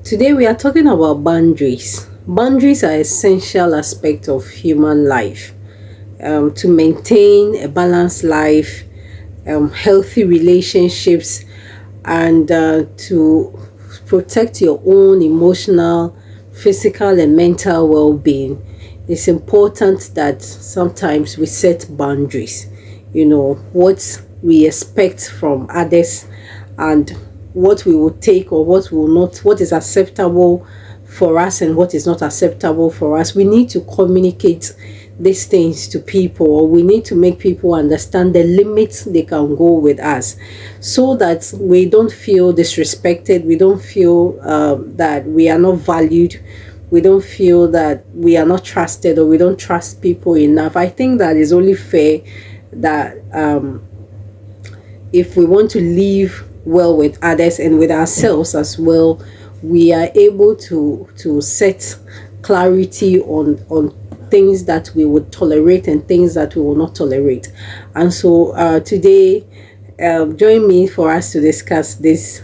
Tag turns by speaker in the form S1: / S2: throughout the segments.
S1: Today we are talking about boundaries. Boundaries are essential aspect of human life. To maintain a balanced life, healthy relationships, and to protect your own emotional, physical, and mental well-being. It's important that sometimes we set boundaries. What we expect from others, and what we will take or what will not, what is acceptable for us and what is not acceptable for us. We need to communicate these things to people, or we need to make people understand the limits they can go with us, so that we don't feel disrespected, we don't feel that we are not valued, we don't feel that we are not trusted, or we don't trust people enough. I think that is only fair that if we want to live well with others and with ourselves as well, we are able to set clarity on things that we would tolerate and things that we will not tolerate. And so today, join me for us to discuss this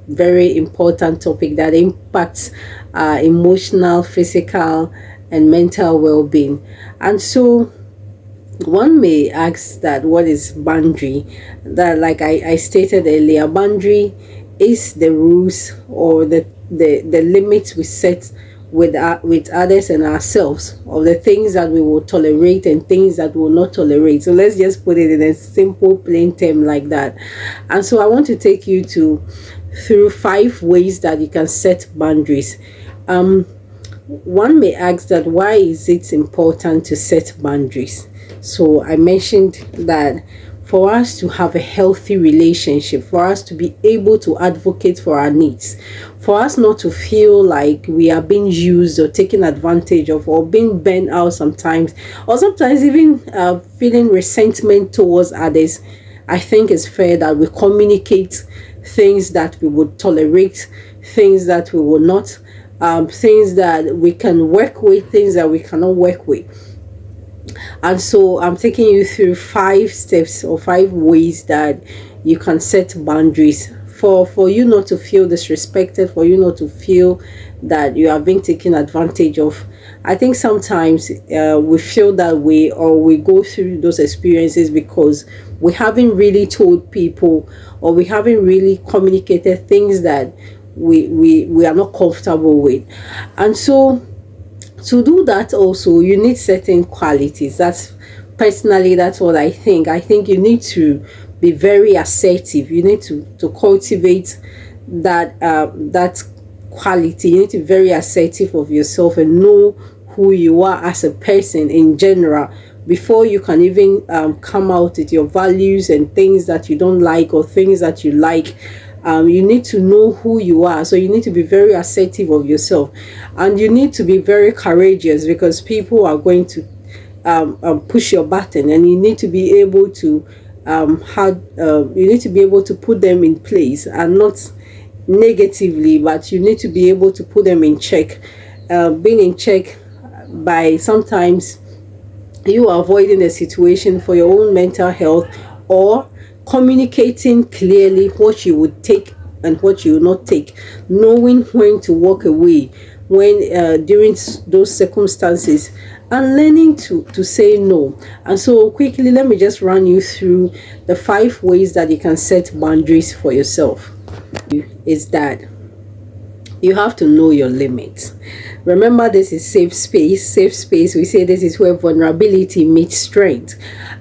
S1: very important topic that impacts emotional, physical, and mental well-being. And so one may ask that what is boundary. That, like I stated earlier, boundary is the rules or the limits we set with others and ourselves, of the things that we will tolerate and things that we will not tolerate. So let's just put it in a simple plain term like that. And so I want to take you through 5 ways that you can set boundaries. One may ask that why is it important to set boundaries. So I mentioned that for us to have a healthy relationship, for us to be able to advocate for our needs, for us not to feel like we are being used or taken advantage of, or being burnt out sometimes, or sometimes even feeling resentment towards others, I think it's fair that we communicate things that we would tolerate, things that we will not, things that we can work with, things that we cannot work with. And so I'm taking you through 5 steps or 5 ways that you can set boundaries for you not to feel disrespected, for you not to feel that you are being taken advantage of. I think sometimes we feel that way, or we go through those experiences because we haven't really told people, or we haven't really communicated things that we are not comfortable with. And so to do that also, you need certain qualities. That's what I think you need to be very assertive. You need to cultivate that quality. You need to be very assertive of yourself and know who you are as a person in general, before you can even come out with your values and things that you don't like or things that you like. You need to know who you are, so you need to be very assertive of yourself, and you need to be very courageous, because people are going to push your button, and you need to be able to you need to be able to put them in place, and not negatively, but you need to be able to put them in check. Being in check by sometimes you avoiding a situation for your own mental health, or communicating clearly what you would take and what you will not take, knowing when to walk away when during those circumstances, and learning to say no. And so quickly, let me just run you through the 5 ways that you can set boundaries for yourself. Is that you have to know your limits. Remember, this is safe space. Safe space, we say this is where vulnerability meets strength.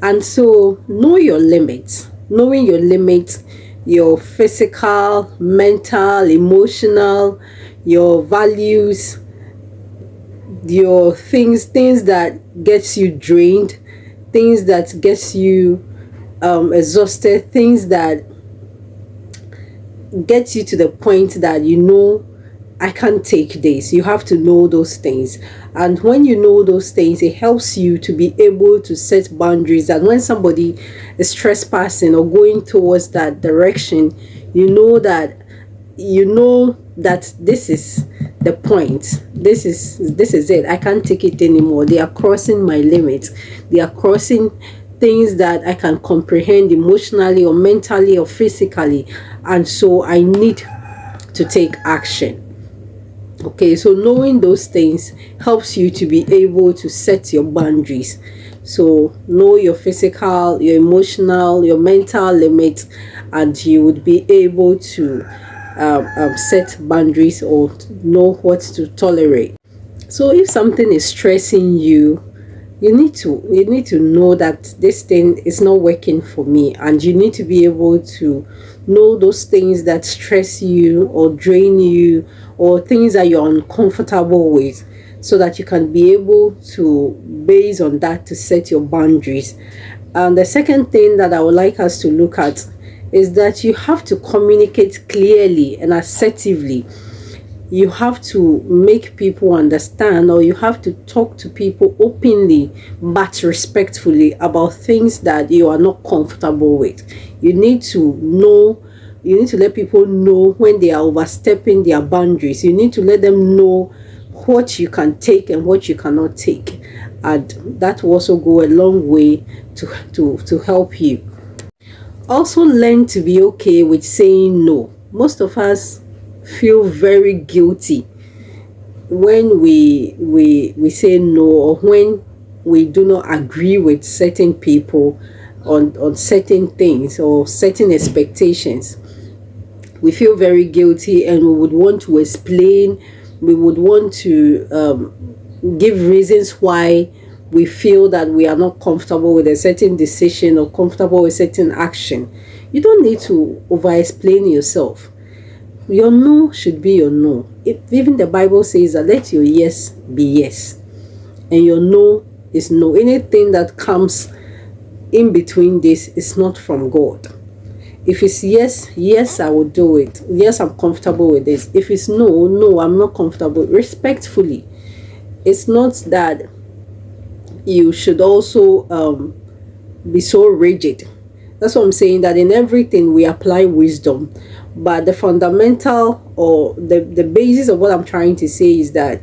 S1: And so know your limits. Knowing your limits, your physical, mental, emotional, your values, your things that gets you drained, things that gets you exhausted, things that gets you to the point that I can't take this. You have to know those things. And when you know those things, it helps you to be able to set boundaries. And when somebody is trespassing or going towards that direction, you know that this is the point. This is it. I can't take it anymore. They are crossing my limits. They are crossing things that I can comprehend emotionally or mentally or physically. And so I need to take action. Okay, so knowing those things helps you to be able to set your boundaries. So know your physical, your emotional, your mental limits, and you would be able to set boundaries or know what to tolerate. So if something is stressing you, you need to know that this thing is not working for me, and you need to be able to know those things that stress you or drain you, or things that you're uncomfortable with, so that you can be able to base on that to set your boundaries. And the second thing that I would like us to look at is that you have to communicate clearly and assertively. You have to make people understand, or you have to talk to people openly but respectfully about things that you are not comfortable with. You need to know, you need to let people know when they are overstepping their boundaries. You need to let them know what you can take and what you cannot take, and that will also go a long way to help you. Also learn to be okay with saying no. Most of us feel very guilty when we say no, or when we do not agree with certain people on certain things or certain expectations. We feel very guilty, and we would want to explain, we would want to give reasons why we feel that we are not comfortable with a certain decision or comfortable with certain action. You don't need to over explain yourself. Your no should be your no. Even the Bible says that let your yes be yes, and your no is no. Anything that comes in between this is not from God. If it's yes, yes, I will do it. Yes, I'm comfortable with this. If it's no, no, I'm not comfortable. Respectfully. It's not that you should also be so rigid. That's what I'm saying, that in everything we apply wisdom. But the fundamental, or the basis of what I'm trying to say is that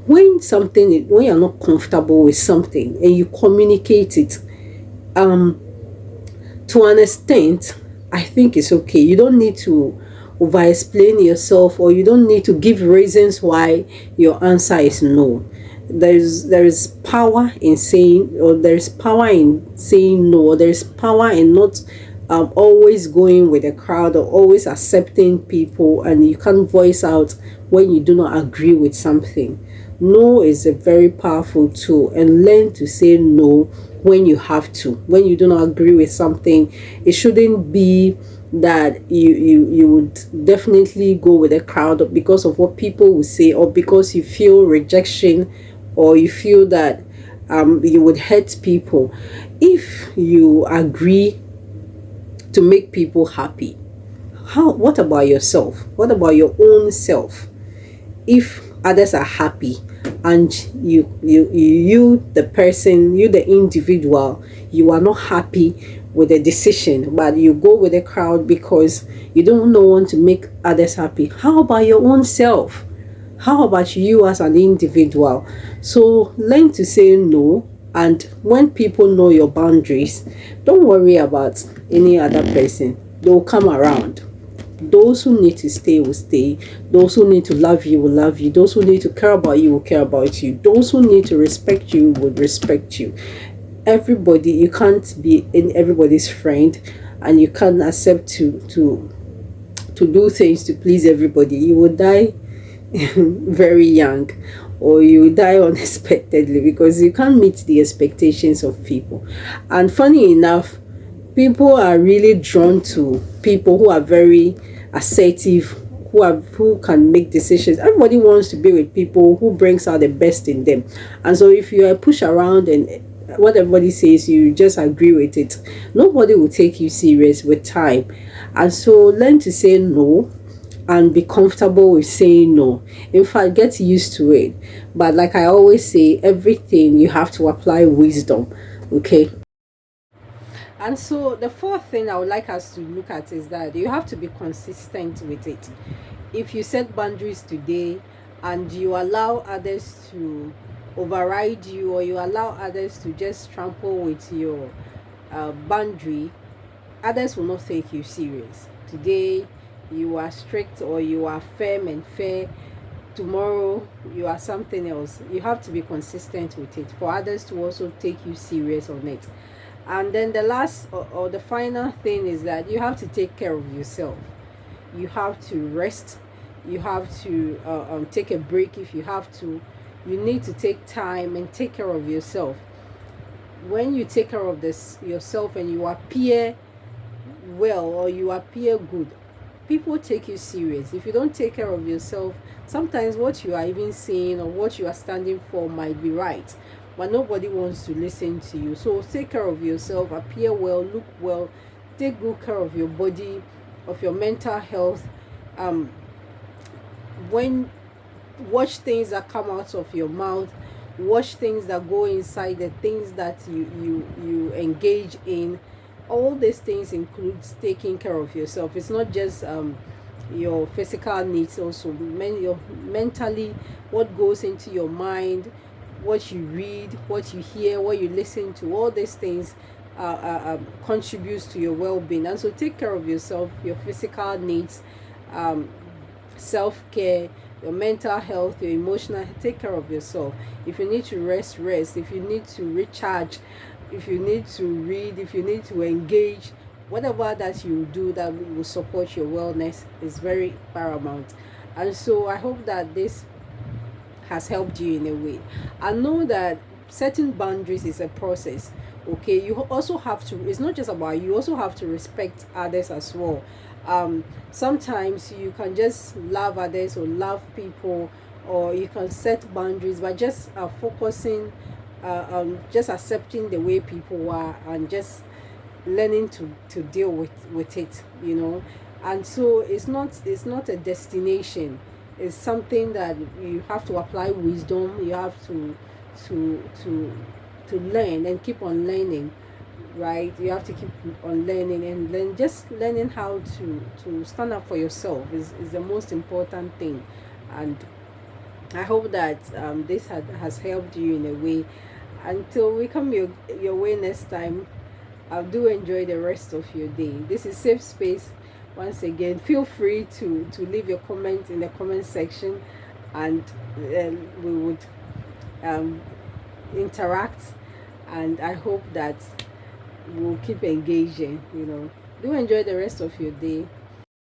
S1: when you're not comfortable with something and you communicate it, to an extent, I think it's okay. You don't need to over explain yourself, or you don't need to give reasons why your answer is no. There is power in saying, or there's power in saying no, or there's power in not always going with the crowd, or always accepting people, and you can't voice out when you do not agree with something. No is a very powerful tool, and learn to say no when you have to. When you do not agree with something, it shouldn't be that you would definitely go with the crowd because of what people will say, or because you feel rejection, or you feel that you would hurt people. If you agree to make people happy, what about yourself? What about your own self? If others are happy, and you the person, you the individual, you are not happy with the decision, but you go with the crowd because you don't want to make others happy, how about your own self? How about you as an individual? So learn to say no, and when people know your boundaries, don't worry about any other person. They'll come around. Those who need to stay will stay. Those who need to love you will love you. Those who need to care about you will care about you. Those who need to respect you will respect you. Everybody, you can't be in everybody's friend, and you can't accept to do things to please everybody. You will die very young, or you die unexpectedly, because you can't meet the expectations of people. And funny enough, people are really drawn to people who are very assertive, who can make decisions. Everybody wants to be with people who brings out the best in them. And so if you are pushed around and what everybody says, you just agree with it, nobody will take you serious with time. And so learn to say no, and be comfortable with saying no. In fact, get used to it. But like I always say, everything you have to apply wisdom. Okay. And so the fourth thing I would like us to look at is that you have to be consistent with it. If you set boundaries today and you allow others to override you, or you allow others to just trample with your boundary, others will not take you serious. Today you are strict or you are firm and fair, tomorrow you are something else. You have to be consistent with it for others to also take you serious on it. And then the last or the final thing is that you have to take care of yourself. You have to rest. You have to take a break if you have to. You need to take time and take care of yourself. When you take care of this yourself and you appear well or you appear good, people take you serious. If you don't take care of yourself, sometimes what you are even saying or what you are standing for might be right, but nobody wants to listen to you. So take care of yourself, appear well, look well, take good care of your body, of your mental health. When watch things that come out of your mouth, watch things that go inside, the things that you engage in. All these things includes taking care of yourself. It's not just your physical needs, also your mentally, what goes into your mind, what you read, what you hear, what you listen to. All these things contributes to your well-being. And so take care of yourself, your physical needs, self-care, your mental health, your emotional. Take care of yourself. If you need to rest, rest. If you need to recharge, if you need to read, if you need to engage, whatever that you do that will support your wellness is very paramount. And so I hope that this has helped you in a way. I know that setting boundaries is a process. Okay, you also have to, it's not just about you, also have to respect others as well. Sometimes you can just love others or love people, or you can set boundaries by just focusing, just accepting the way people are and just learning to deal with it, and so it's not a destination. It's something that you have to apply wisdom. You have to to to learn and keep on learning, right? You have to keep on learning, and then just learning how to stand up for yourself is the most important thing. And I hope that this has helped you in a way. Until we come your way next time, do enjoy the rest of your day. This is Safe Space. Once again, feel free to leave your comment in the comment section, and we would um, interact. And I hope that we'll keep engaging. Do enjoy the rest of your day.